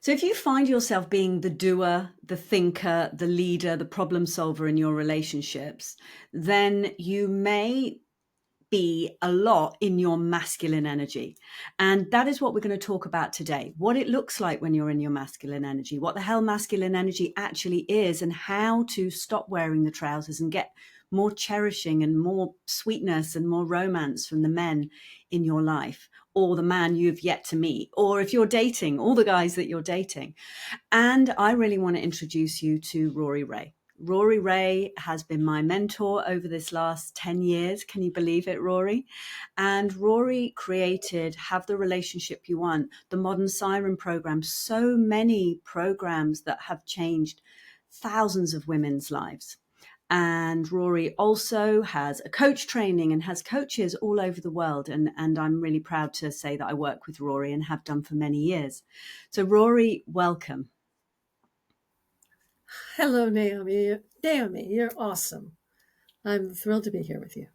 So if you find yourself being the doer, the thinker, the leader, the problem solver in your relationships, then you may be a lot in your masculine energy. And that is what we're going to talk about today. What it looks like when you're in your masculine energy, what the hell masculine energy actually is, and how to stop wearing the trousers and get more cherishing and more sweetness and more romance from the men in your life, or the man you've yet to meet, or if you're dating, all the guys that you're dating. And I really want to introduce you to Rori Raye. Rori Raye has been my mentor over this last 10 years. Can you believe it, Rori? And Rori created Have the Relationship You Want, the Modern Siren program, so many programs that have changed thousands of women's lives. And Rori also has a coach training and has coaches all over the world. And I'm really proud to say that I work with Rori and have done for many years. So Rori, welcome. Hello, Naomi. Naomi, you're awesome. I'm thrilled to be here with you.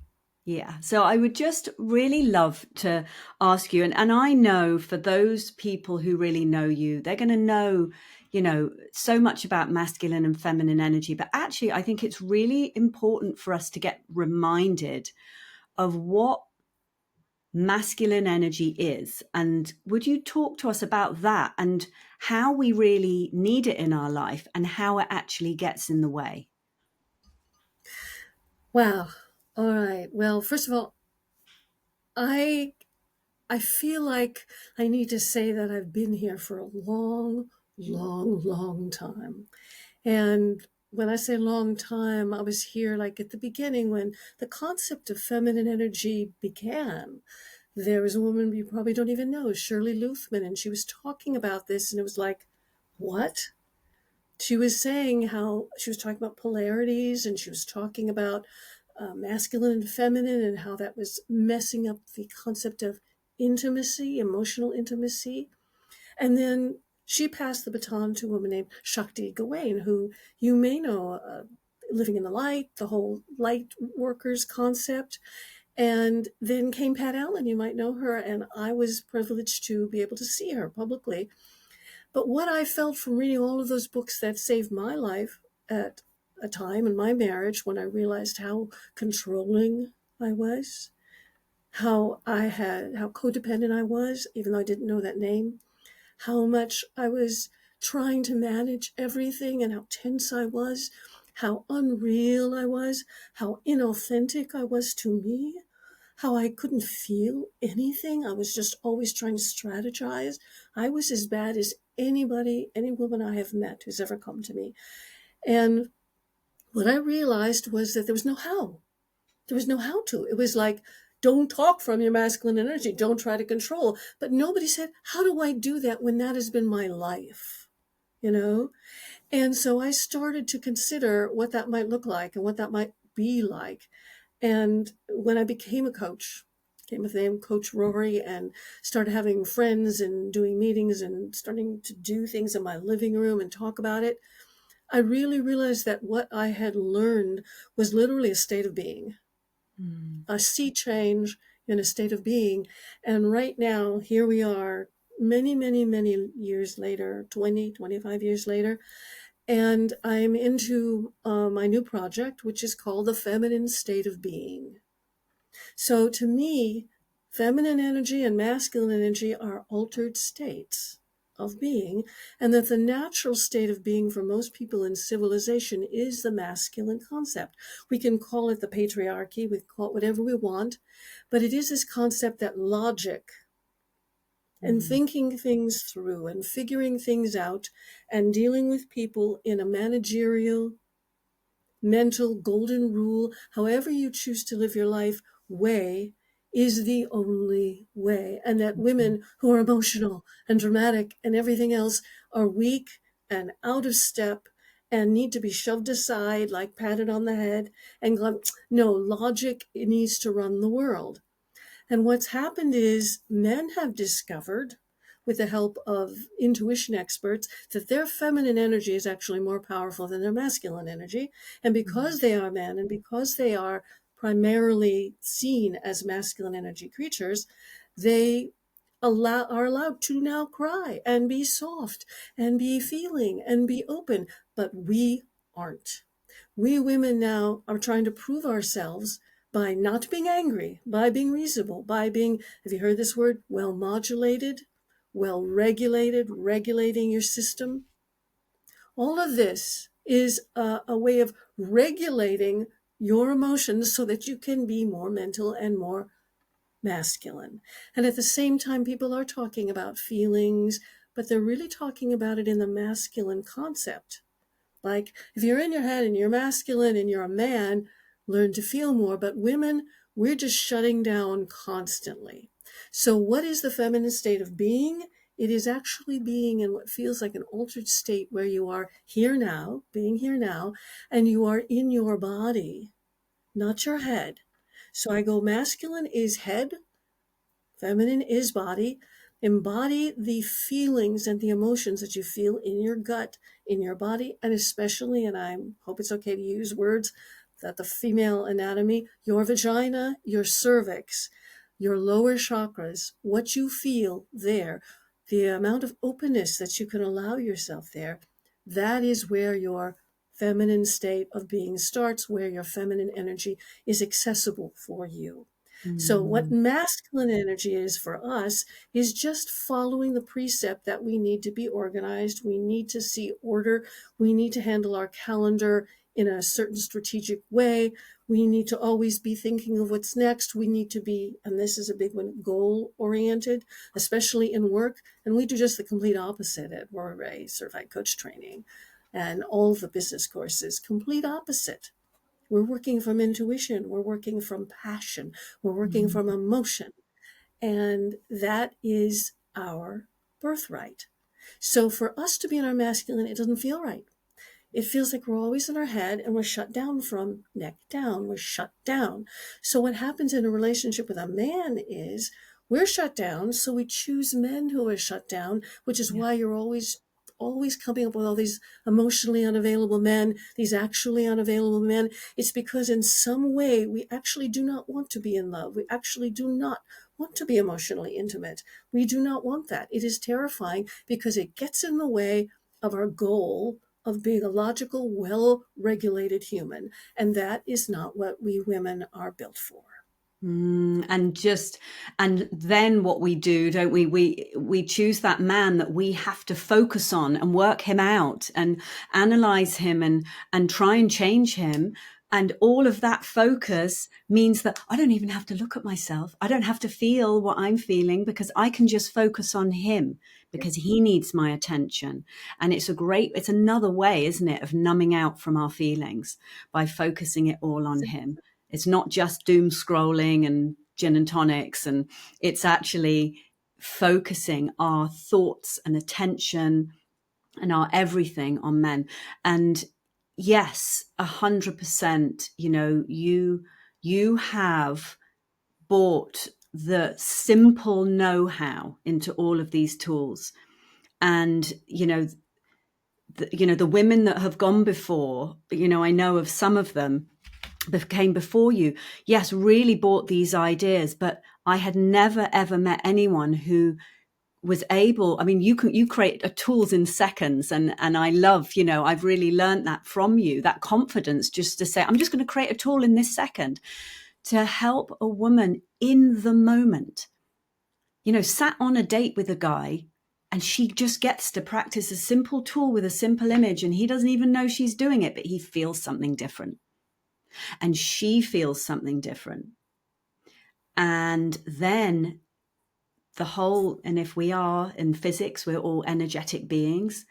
Yeah. So I would just really love to ask you, and I know for those people who really know you, they're going to know, so much about masculine and feminine energy. But actually, I think it's really important for us to get reminded of what masculine energy is. And would you talk to us about that and how we really need it in our life and how it actually gets in the way? Wow. All right. Well, first of all, I I feel like I need to say that I've been here for a long, long, long time. And when I say long time, I was here like at the beginning when the concept of feminine energy began. There was a woman you probably don't even know, Shirley Luthman, and she was talking about this, and it was like, what? She was saying how she was talking about polarities, and she was talking about masculine and feminine, and how that was messing up the concept of intimacy, emotional intimacy. And then she passed the baton to a woman named Shakti Gawain, who you may know, Living in the Light, the whole light workers concept. And then came Pat Allen, you might know her, and I was privileged to be able to see her publicly. But what I felt from reading all of those books that saved my life at a time in my marriage when I realized how controlling I was, how codependent I was, even though I didn't know that name, how much I was trying to manage everything and how tense I was, how unreal I was, how inauthentic I was to me, how I couldn't feel anything. I was just always trying to strategize. I was as bad as anybody, any woman I have met who's ever come to me. And what I realized was that there was no how. There was no how to. It was like, don't talk from your masculine energy. Don't try to control. But nobody said, how do I do that when that has been my life? You know? And so I started to consider what that might look like and what that might be like. And when I became a coach, came with the name Coach Rori, and started having friends and doing meetings and starting to do things in my living room and talk about it, I really realized that what I had learned was literally a state of being, a sea change in a state of being. And right now, here we are, many, many, many years later, 20, 25 years later, and I'm into my new project, which is called The Feminine State of Being. So to me, feminine energy and masculine energy are altered states of being, and that the natural state of being for most people in civilization is the masculine concept. We can call it the patriarchy, we call it whatever we want, but it is this concept that logic and thinking things through and figuring things out and dealing with people in a managerial, mental golden rule, however you choose to live your life, way is the only way. And that women who are emotional and dramatic and everything else are weak and out of step and need to be shoved aside, like patted on the head and gone, no, logic needs to run the world. And what's happened is men have discovered, with the help of intuition experts, that their feminine energy is actually more powerful than their masculine energy. And because they are men and because they are primarily seen as masculine energy creatures, they are allowed to now cry and be soft and be feeling and be open, but we aren't. We women now are trying to prove ourselves by not being angry, by being reasonable, by being, have you heard this word, well modulated, well regulated, regulating your system? All of this is a way of regulating your emotions so that you can be more mental and more masculine. And at the same time, people are talking about feelings, but they're really talking about it in the masculine concept. Like, if you're in your head and you're masculine and you're a man, learn to feel more. But women, we're just shutting down constantly. So, what is the feminine state of being? It is actually being in what feels like an altered state where you are here now, being here now, and you are in your body, not your head. So I go, masculine is head, feminine is body. Embody the feelings and the emotions that you feel in your gut, in your body, and especially, and I hope it's okay to use words that the female anatomy, your vagina, your cervix, your lower chakras, what you feel there, the amount of openness that you can allow yourself there, that is where your feminine state of being starts, where your feminine energy is accessible for you. So, what masculine energy is for us is just following the precept that we need to be organized, we need to see order, we need to handle our calendar in a certain strategic way, we need to always be thinking of what's next, we need to be, and this is a big one, goal oriented, especially in work. And we do just the complete opposite at Rori Raye Certified Coach Training and all the business courses, complete opposite. We're working from intuition. We're working from passion. We're working from emotion. And that is our birthright. So for us to be in our masculine, it doesn't feel right. It feels like we're always in our head and we're shut down from neck down. We're shut down. So what happens in a relationship with a man is we're shut down. So we choose men who are shut down, which is why you're always coming up with all these emotionally unavailable men, these actually unavailable men. It's because in some way we actually do not want to be in love. We actually do not want to be emotionally intimate. We do not want that. It is terrifying because it gets in the way of our goal of being a logical, well-regulated human. And that is not what we women are built for. And then what we do, don't we? We choose that man that we have to focus on and work him out and analyze him and try and change him. And all of that focus means that I don't even have to look at myself. I don't have to feel what I'm feeling because I can just focus on him because he needs my attention. And it's another way, isn't it, of numbing out from our feelings by focusing it all on him. It's not just doom scrolling and gin and tonics, and it's actually focusing our thoughts and attention and our everything on men. And yes, 100%, you have brought the simple know-how into all of these tools. And, the women that have gone before, I know of some of them came before you, yes, really bought these ideas, but I had never ever met anyone who was able. I mean, you create tools in seconds, and I love, I've really learned that from you, that confidence just to say, I'm just going to create a tool in this second to help a woman in the moment. Sat on a date with a guy and she just gets to practice a simple tool with a simple image, and he doesn't even know she's doing it, but he feels something different. And she feels something different. And then and if we are in physics, we're all energetic beings,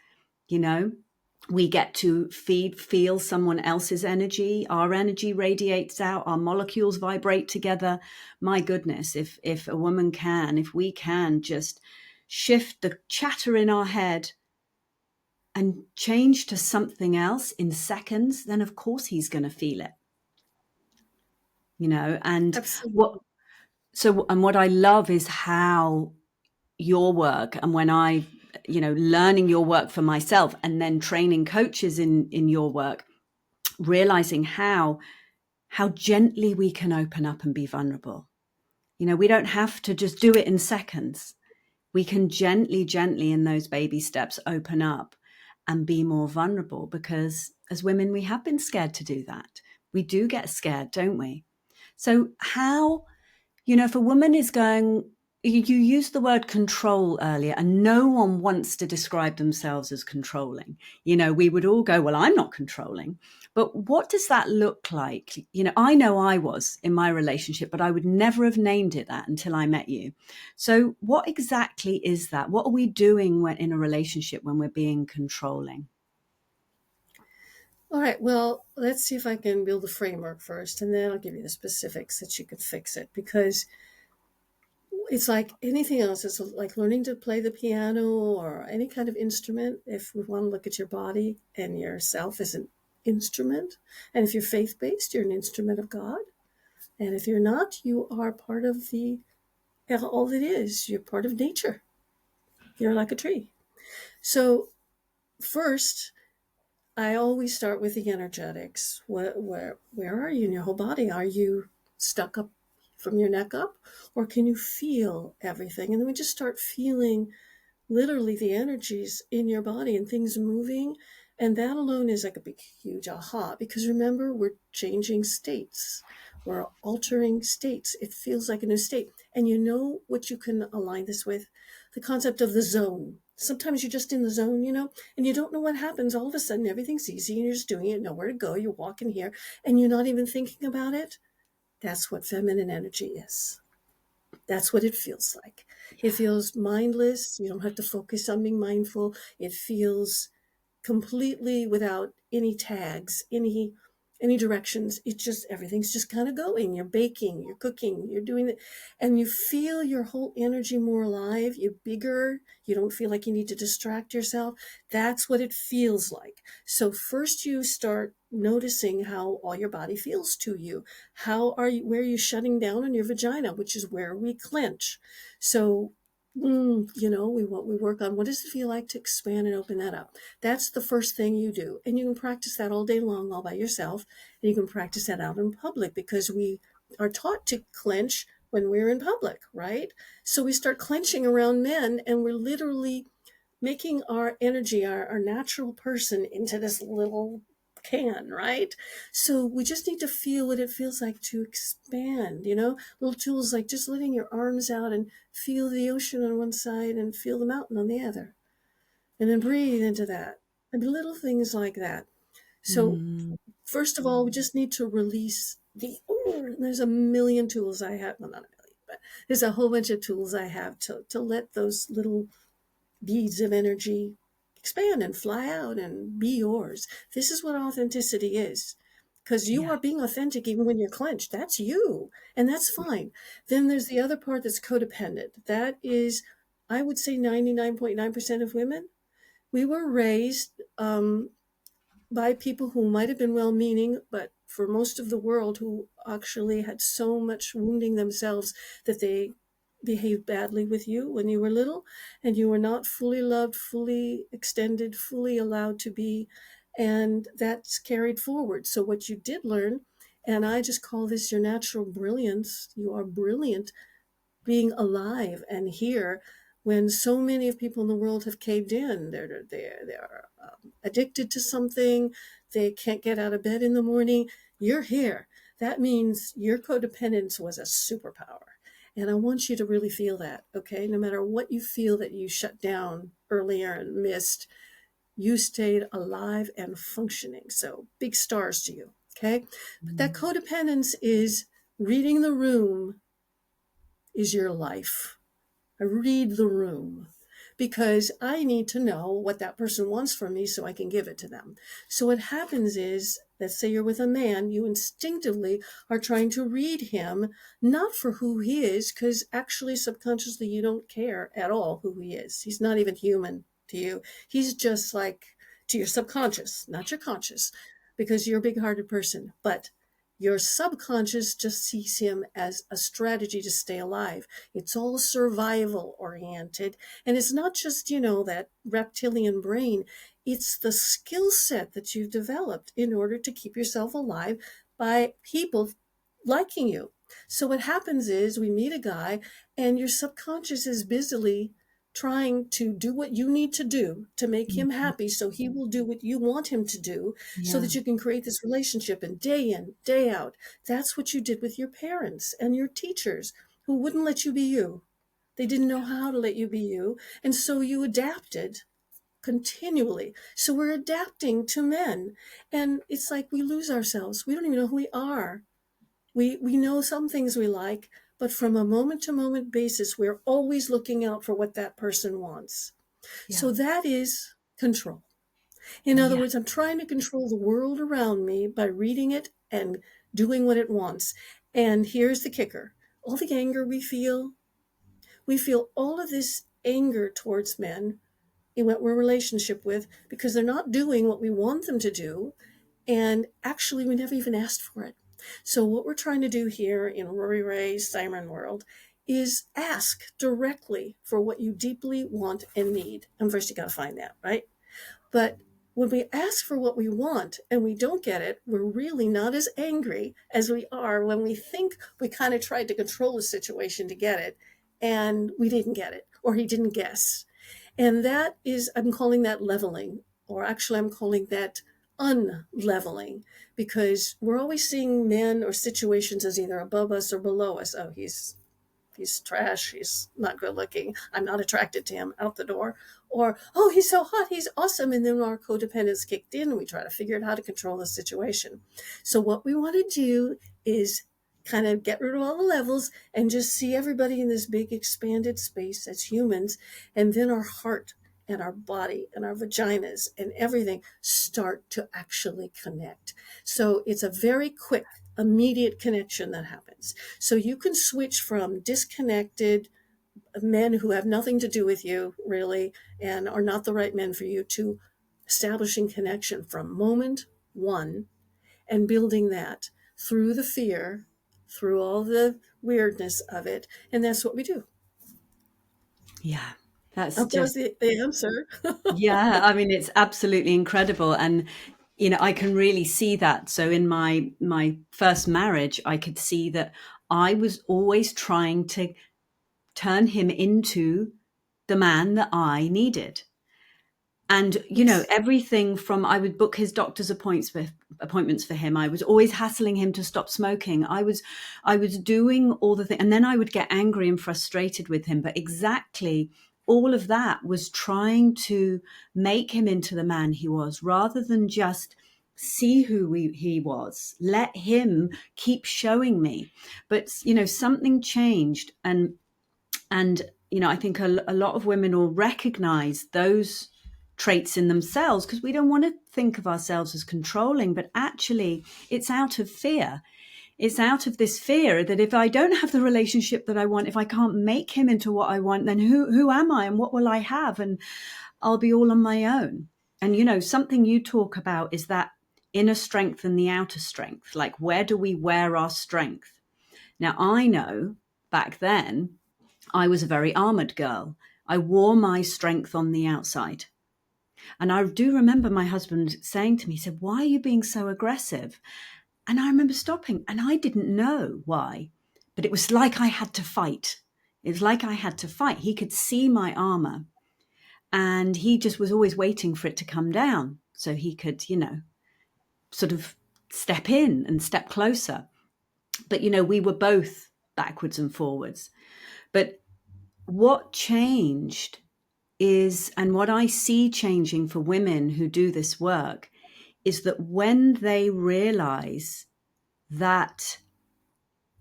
we get to feel someone else's energy. Our energy radiates out, our molecules vibrate together. My goodness, if we can just shift the chatter in our head and change to something else in seconds, then of course he's going to feel it. And Absolutely. what I love is how your work, and when I, learning your work for myself and then training coaches in your work, realizing how gently we can open up and be vulnerable. We don't have to just do it in seconds. we can gently, gently in those baby steps open up and be more vulnerable, because as women, we have been scared to do that. We do get scared, don't we? So how, if a woman is going, you used the word control earlier, and no one wants to describe themselves as controlling. We would all go, well, I'm not controlling. But what does that look like? I know I was in my relationship, but I would never have named it that until I met you. So what exactly is that? What are we doing when in a relationship when we're being controlling? All right, well, let's see if I can build a framework first, and then I'll give you the specifics that you could fix it. Because it's like anything else. It's like learning to play the piano or any kind of instrument. If we want to look at your body and yourself as an instrument, and if you're faith-based, you're an instrument of God. And if you're not, you are part of all it is. You're part of nature. You're like a tree. So first, I always start with the energetics. Where are you in your whole body? Are you stuck up from your neck up, or can you feel everything? And then we just start feeling literally the energies in your body and things moving. And that alone is like a big, huge aha, because remember, we're changing states. We're altering states. It feels like a new state. And you know what you can align this with? The concept of the zone. Sometimes you're just in the zone, and you don't know what happens. All of a sudden, everything's easy and you're just doing it, nowhere to go. You're walking here and you're not even thinking about it. That's what feminine energy is. That's what it feels like. It feels mindless. You don't have to focus on being mindful. It feels completely without any tags, any directions. It's just everything's just kind of going. You're baking, you're cooking, you're doing it, and you feel your whole energy more alive. You're bigger. You don't feel like you need to distract yourself. That's what it feels like. So first you start noticing how all your body feels to you. Where are you shutting down on your vagina, which is where we clench. So we work on what does it feel like to expand and open that up. That's the first thing you do. And you can practice that all day long, all by yourself. And you can practice that out in public, because we are taught to clench when we're in public, right? So we start clenching around men, and we're literally making our energy, our natural person, into this little can, right? So we just need to feel what it feels like to expand, little tools like just letting your arms out and feel the ocean on one side and feel the mountain on the other. And then breathe into that. And little things like that. So Mm, first of all, we just need to release there's a million tools I have. Well, not a million, but there's a whole bunch of tools I have to let those little beads of energy expand and fly out and be yours. This is what authenticity is, because you yeah. are being authentic even when you're clenched. That's you, and that's fine. Then there's the other part that's codependent. That is, I would say 99.9% of women. We were raised by people who might have been well-meaning, but for most of the world, who actually had so much wounding themselves that they behaved badly with you when you were little, and you were not fully loved, fully extended, fully allowed to be, and that's carried forward. So what you did learn, and I just call this your natural brilliance. You are brilliant being alive and here, when so many of people in the world have caved in. They're addicted to something. They can't get out of bed in the morning. You're here. That means your codependence was a superpower. And I want you to really feel that, okay? No matter what you feel that you shut down earlier and missed, you stayed alive and functioning. So big stars to you, okay? But that codependence is reading the room is your life. I read the room because I need to know what that person wants from me so I can give it to them. So what happens is, let's say you're with a man, you instinctively are trying to read him, not for who he is, because actually subconsciously you don't care at all who he is. He's not even human to you. He's just like to your subconscious, not your conscious, because you're a big-hearted person. But your subconscious just sees him as a strategy to stay alive. It's all survival oriented. And it's not just, that reptilian brain. It's the skill set that you've developed in order to keep yourself alive by people liking you. So what happens is we meet a guy and your subconscious is busily trying to do what you need to do to make him Mhm. happy so he will do what you want him to do so Yeah. that you can create this relationship and day in, day out. That's what you did with your parents and your teachers who wouldn't let you be you. They didn't know how to let you be you. And so you adapted continually. So we're adapting to men. And it's like we lose ourselves. We don't even know who we are. We know some things we like, but from a moment to moment basis, we're always looking out for what that person wants. Yeah. So that is control. In other Yeah. words, I'm trying to control the world around me by reading it and doing what it wants. And here's the kicker: all the anger we feel all of this anger towards men in what we're in relationship with because they're not doing what we want them to do. And actually, we never even asked for it. So what we're trying to do here in Rori Raye's Siren World is ask directly for what you deeply want and need. And first you got to find that, right? But when we ask for what we want and we don't get it, we're really not as angry as we are when we think we kind of tried to control the situation to get it and we didn't get it or he didn't guess. And that is, I'm calling that leveling, or actually, I'm calling that unleveling, because we're always seeing men or situations as either above us or below us. Oh, he's trash, he's not good looking, I'm not attracted to him, out the door. Or, oh, he's so hot, he's awesome. And then our codependence kicked in and we try to figure out how to control the situation. So what we want to do is kind of get rid of all the levels and just see everybody in this big expanded space as humans. And then our heart and our body and our vaginas and everything start to actually connect. So it's a very quick, immediate connection that happens. So you can switch from disconnected men who have nothing to do with you, really, and are not the right men for you, to establishing connection from moment one and building that through the fear, through all the weirdness of it. And that's what we do. Yeah. That's That was just, the answer. yeah, I mean, it's absolutely incredible. And, I can really see that. So in my first marriage, I could see that I was always trying to turn him into the man that I needed. And, Yes. everything from, I would book his doctor's appointments for him. I was always hassling him to stop smoking. I was doing all the things, and then I would get angry and frustrated with him. But exactly all of that was trying to make him into the man he was, rather than just see who he was. Let him keep showing me. But, something changed. And I think a lot of women will recognize those traits in themselves, because we don't want to think of ourselves as controlling, but actually it's out of fear. It's out of this fear that if I don't have the relationship that I want, if I can't make him into what I want, then who am I and what will I have? And I'll be all on my own. And something you talk about is that inner strength and the outer strength. Like, where do we wear our strength? Now, I know back then I was a very armored girl. I wore my strength on the outside. And I do remember my husband saying to me, he said, "Why are you being so aggressive?" And I remember stopping, and I didn't know why, but it was like I had to fight. It was like I had to fight. He could see my armor, and he just was always waiting for it to come down so he could, sort of step in and step closer. But, we were both backwards and forwards. But what changed is, and what I see changing for women who do this work, is that when they realize that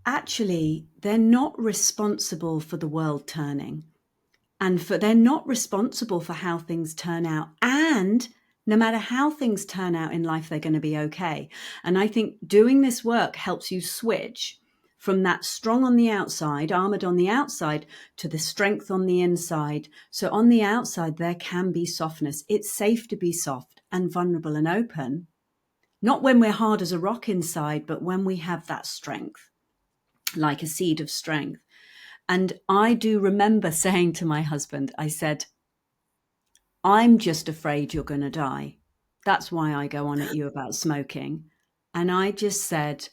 actually they're not responsible for the world turning, and they're not responsible for how things turn out, and no matter how things turn out in life, they're going to be okay. And I think doing this work helps you switch from that strong on the outside, armored on the outside, to the strength on the inside. So on the outside, there can be softness. It's safe to be soft and vulnerable and open, not when we're hard as a rock inside, but when we have that strength, like a seed of strength. And I do remember saying to my husband, I said, "I'm just afraid you're going to die. That's why I go on at you about smoking." And I just said,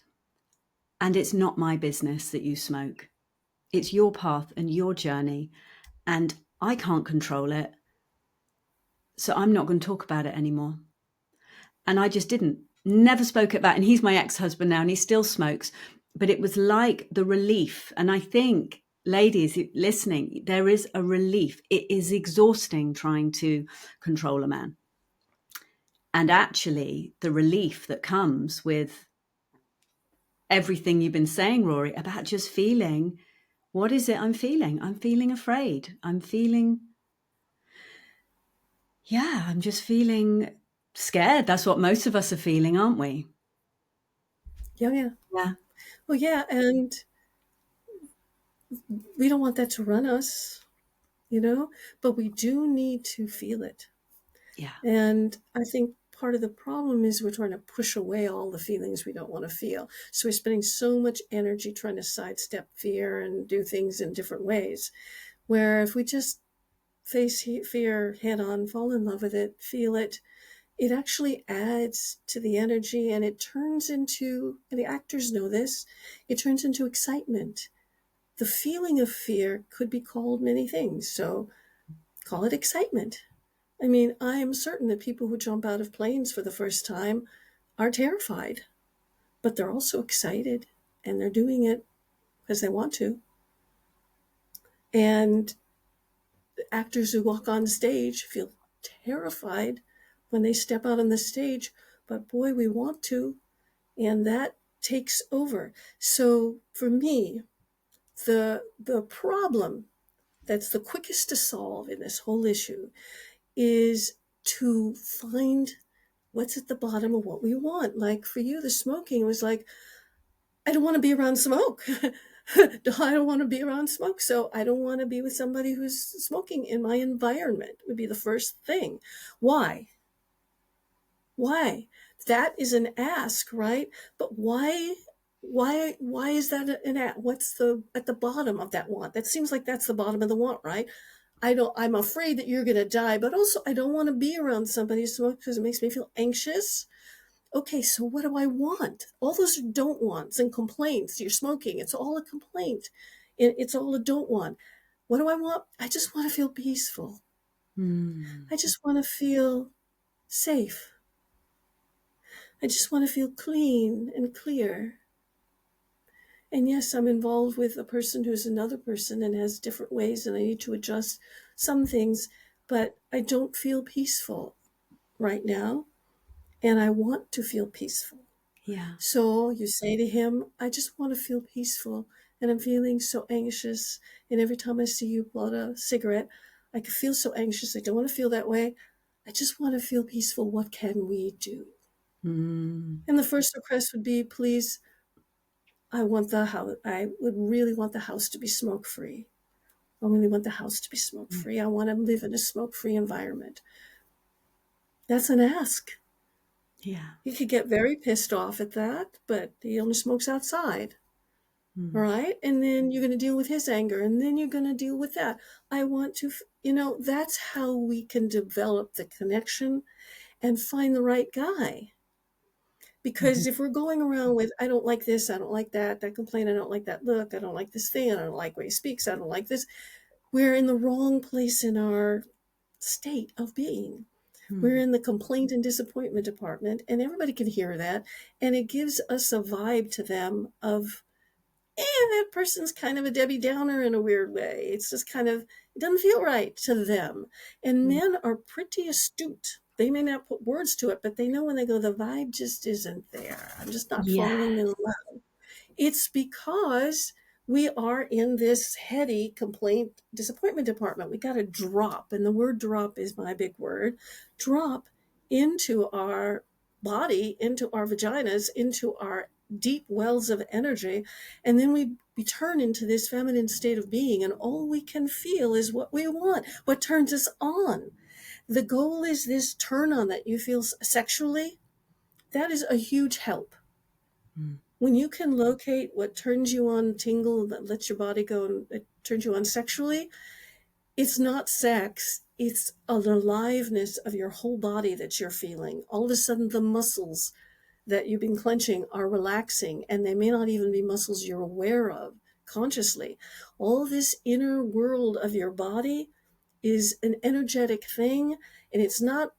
"And it's not my business that you smoke. It's your path and your journey. And I can't control it. So I'm not going to talk about it anymore. And I just didn't. Never spoke about it. And he's my ex-husband now and he still smokes. But it was like the relief. And I think, ladies listening, there is a relief. It is exhausting trying to control a man. And actually, the relief that comes with everything you've been saying, Rory, about just feeling, what is it I'm feeling? I'm feeling afraid. I'm just feeling scared. That's what most of us are feeling, aren't we? Yeah, yeah. Yeah. Well, yeah, and we don't want that to run us, but we do need to feel it. Yeah. And I think part of the problem is we're trying to push away all the feelings we don't want to feel. So we're spending so much energy trying to sidestep fear and do things in different ways. Where if we just face fear head on, fall in love with it, feel it, it actually adds to the energy and it turns into, and the actors know this, it turns into excitement. The feeling of fear could be called many things. So call it excitement. I mean, I am certain that people who jump out of planes for the first time are terrified, but they're also excited and they're doing it because they want to. And actors who walk on stage feel terrified when they step out on the stage, but boy, we want to, and that takes over. So for me, the problem that's the quickest to solve in this whole issue is to find what's at the bottom of what we want. Like for you, the smoking was like, I don't want to be around smoke. I don't want to be around smoke. So I don't want to be with somebody who's smoking in my environment would be the first thing. Why? Why? That is an ask, right? But why is that an ask? What's at the bottom of that want? That seems like that's the bottom of the want, right? I'm afraid that you're going to die, but also I don't want to be around somebody who smokes because it makes me feel anxious. Okay, so what do I want? All those are don't wants and complaints. You're smoking. It's all a complaint. It's all a don't want. What do I want? I just want to feel peaceful. I just want to feel safe. I just want to feel clean and clear. And yes, I'm involved with a person who's another person and has different ways, and I need to adjust some things, but I don't feel peaceful right now, and I want to feel peaceful. Yeah. So you say to him, I just want to feel peaceful, and I'm feeling so anxious, and every time I see you blow a cigarette, I can feel so anxious. I don't want to feel that way. I just want to feel peaceful. What can we do? And the first request would be, please, I would really want the house to be smoke free. I really want the house to be smoke free. I want to live in a smoke free environment. That's an ask. Yeah. You could get very pissed off at that, but he only smokes outside. All right. And then you're going to deal with his anger, and then you're going to deal with that. I want to, that's how we can develop the connection and find the right guy. Because if we're going around with, I don't like this, I don't like that complaint, I don't like that look, I don't like this thing, I don't like the way he speaks, I don't like this, we're in the wrong place in our state of being. We're in the complaint and disappointment department, and everybody can hear that. And it gives us a vibe to them of, that person's kind of a Debbie Downer in a weird way. It's just kind of, it doesn't feel right to them. And men are pretty astute. They may not put words to it, but they know when they go, the vibe just isn't there. I'm just not Yeah. falling in love. It's because we are in this heady complaint disappointment department. We got to drop, and the word drop is my big word, drop into our body, into our vaginas, into our deep wells of energy, and then we turn into this feminine state of being, and all we can feel is what we want, what turns us on. The goal is this turn on that you feel sexually. That is a huge help. When you can locate what turns you on, tingle, that lets your body go, and it turns you on sexually, it's not sex. It's an aliveness of your whole body that you're feeling. All of a sudden, the muscles that you've been clenching are relaxing, and they may not even be muscles you're aware of consciously. All this inner world of your body is an energetic thing, and it's not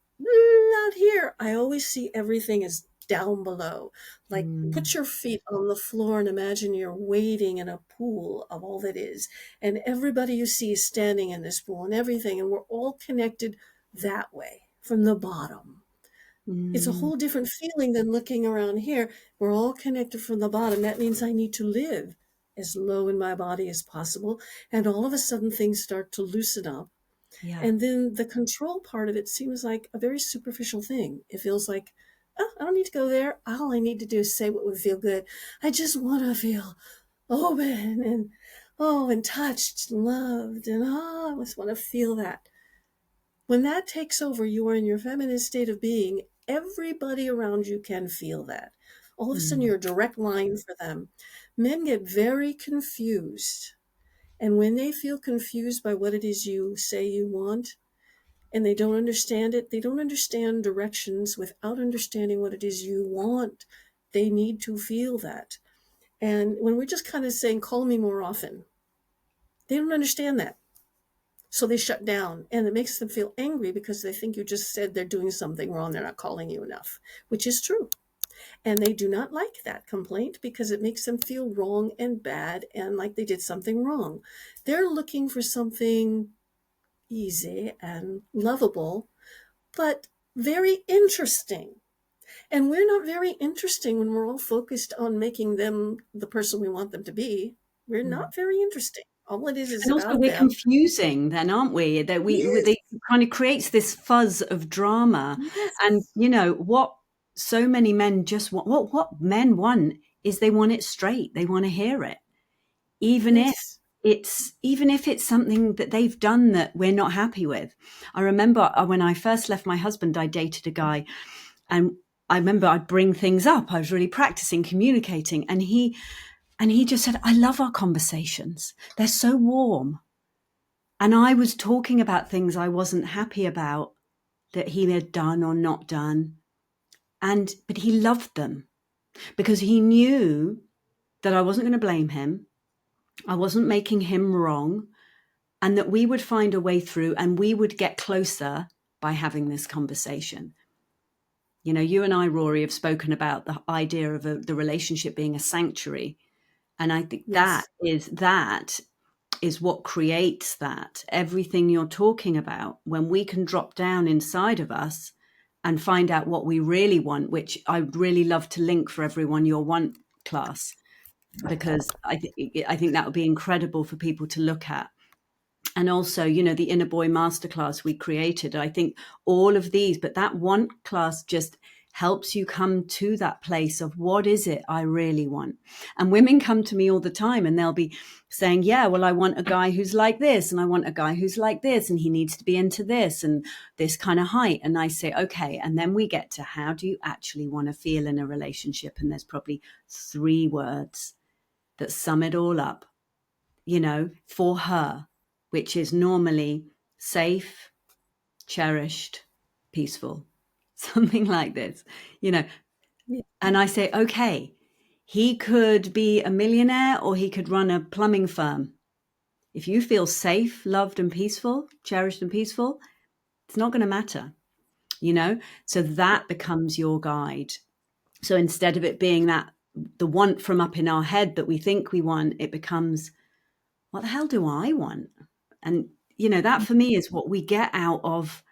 here. I always see everything as down below. Like, Mm, put your feet on the floor and imagine you're wading in a pool of all that is. And everybody you see is standing in this pool and everything. And we're all connected that way from the bottom. It's a mm, whole different feeling than looking around here. We're all connected from the bottom. That means I need to live as low in my body as possible. And all of a sudden, things start to loosen up. yeah. And then the control part of it seems like a very superficial thing. It feels like, oh, I don't need to go there. All I need to do is say what would feel good. I just want to feel open and, oh, and touched and loved. And, oh, I just want to feel that. When that takes over, you are in your feminine state of being. Everybody around you can feel that. All of a sudden, Mm, you're a direct line for them. Men get very confused. And when they feel confused by what it is you say you want, and they don't understand it, they don't understand directions without understanding what it is you want. They need to feel that. And when we're just kind of saying, call me more often, they don't understand that. So they shut down, and it makes them feel angry because they think you just said they're doing something wrong. They're not calling you enough, which is true. And they do not like that complaint because it makes them feel wrong and bad and like they did something wrong. They're looking for something easy and lovable, but very interesting. And we're not very interesting when we're all focused on making them the person we want them to be. We're mm. not very interesting. All it is And also about we're them. confusing then, aren't we? That Yes, they kind of creates this fuzz of drama. And yes, you know, what so many men just want, what men want is they want it straight. They want to hear it. Even if yes. it's something that they've done that we're not happy with. I remember when I first left my husband, I dated a guy, and I remember I'd bring things up. I was really practicing communicating, and he just said, I love our conversations. They're so warm. And I was talking about things I wasn't happy about that he had done or not done. But he loved them because he knew that I wasn't going to blame him. I wasn't making him wrong, and that we would find a way through and we would get closer by having this conversation. You know, you and I, Rory, have spoken about the idea of the relationship being a sanctuary. And I think Yes. that is what creates that. Everything you're talking about, when we can drop down inside of us and find out what we really want, which I'd really love to link for everyone, your want class, because I think that would be incredible for people to look at. And also, you know, the inner boy masterclass we created. I think all of these, but that one class just helps you come to that place of what is it I really want. And women come to me all the time and they'll be saying, yeah, well, I want a guy who's like this, and I want a guy who's like this, and he needs to be into this and this kind of height. And I say, okay. And then we get to, how do you actually want to feel in a relationship? And there's probably 3 words that sum it all up, you know, for her, which is normally safe, cherished, peaceful, something like this, you know. Yeah. And I say, okay, he could be a millionaire or he could run a plumbing firm. If you feel safe, loved, and peaceful, cherished and peaceful, it's not going to matter, you know? So that becomes your guide. So instead of it being that the want from up in our head that we think we want, it becomes, what the hell do I want? And, you know, that for me is what we get out of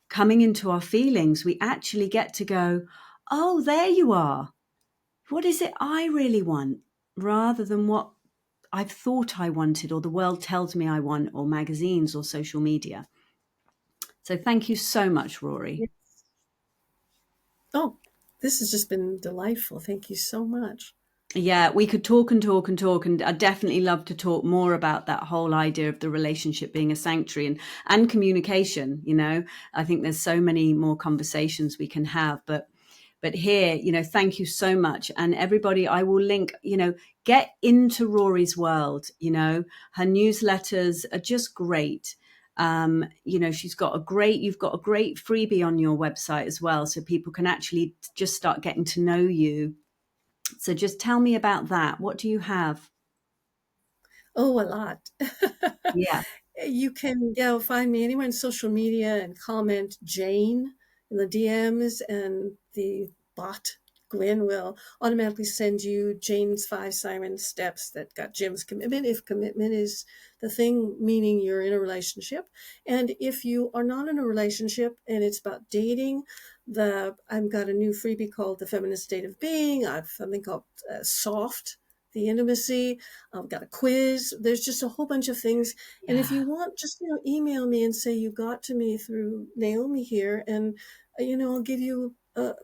coming into our feelings. We actually get to go, oh, there you are. What is it I really want? Rather than what I've thought I wanted, or the world tells me I want, or magazines or social media. So thank you so much, Rory. Yeah. Oh, this has just been delightful. Thank you so much. Yeah, we could talk and talk and talk, and I'd definitely love to talk more about that whole idea of the relationship being a sanctuary and communication. You know, I think there's so many more conversations we can have, but here, you know, thank you so much. And everybody, I will link, you know, get into Rory's world. You know, her newsletters are just great. You know, you've got a great freebie on your website as well, so people can actually just start getting to know you. So just tell me about that. What do you have? Oh, a lot. Yeah. You can, find me anywhere on social media and comment Jane in the DMs, and the bot Gwen will automatically send you Jane's 5 siren steps that got Jim's commitment. If commitment is the thing, meaning you're in a relationship, and if you are not in a relationship and it's about dating, I've got a new freebie called the Feminine State of Being. I've something called Soft, the Intimacy. I've got a quiz. There's just a whole bunch of things, and if Yeah. you want, just email me and say you got to me through Naomie here, and I'll give you a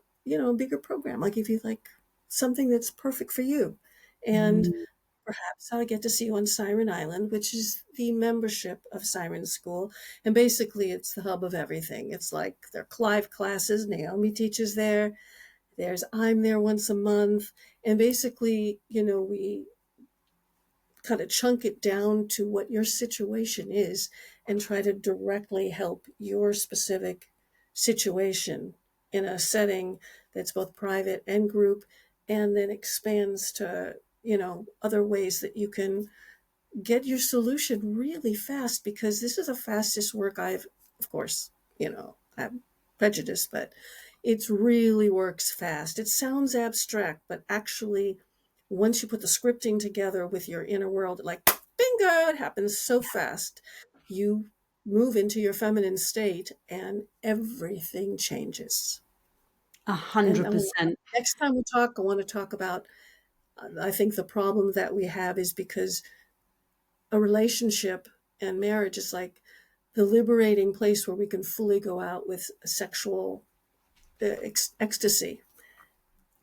bigger program. I'll give you like something that's perfect for you, and Mm. perhaps I'll get to see you on Siren Island, which is the membership of Siren School, and basically it's the hub of everything. It's like there are Clive classes. Naomie teaches there. I'm there once a month, and basically, we kind of chunk it down to what your situation is and try to directly help your specific situation in a setting that's both private and group, and then expands to other ways that you can get your solution really fast, because this is the fastest work of course, I'm prejudiced, but it really works fast. It sounds abstract, but actually, once you put the scripting together with your inner world, like bingo, it happens so fast. You move into your feminine state and everything changes. And 100%. next time we talk, I want to talk about, I think the problem that we have is because a relationship and marriage is like the liberating place where we can fully go out with sexual ecstasy.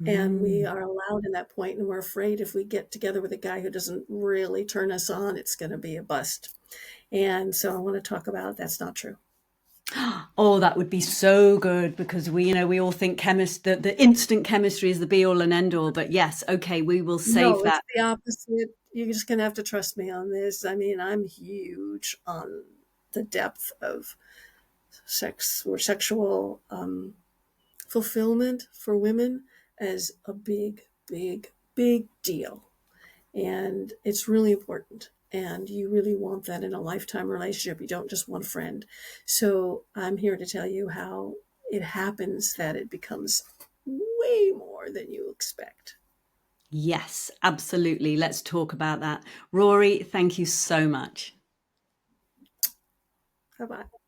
And we Mm. are allowed in that point, and we're afraid if we get together with a guy who doesn't really turn us on, it's going to be a bust. And so I want to talk about that's not true. Oh, that would be so good, because we all think the instant chemistry is the be all and end all. But yes, okay, we will save No, it's that. the opposite. You're just going to have to trust me on this. I mean, I'm huge on the depth of sex or sexual fulfillment for women as a big, big, big deal. And it's really important. And you really want that in a lifetime relationship. You don't just want a friend. So I'm here to tell you how it happens that it becomes way more than you expect. Yes, absolutely. Let's talk about that. Rory, thank you so much. Bye bye.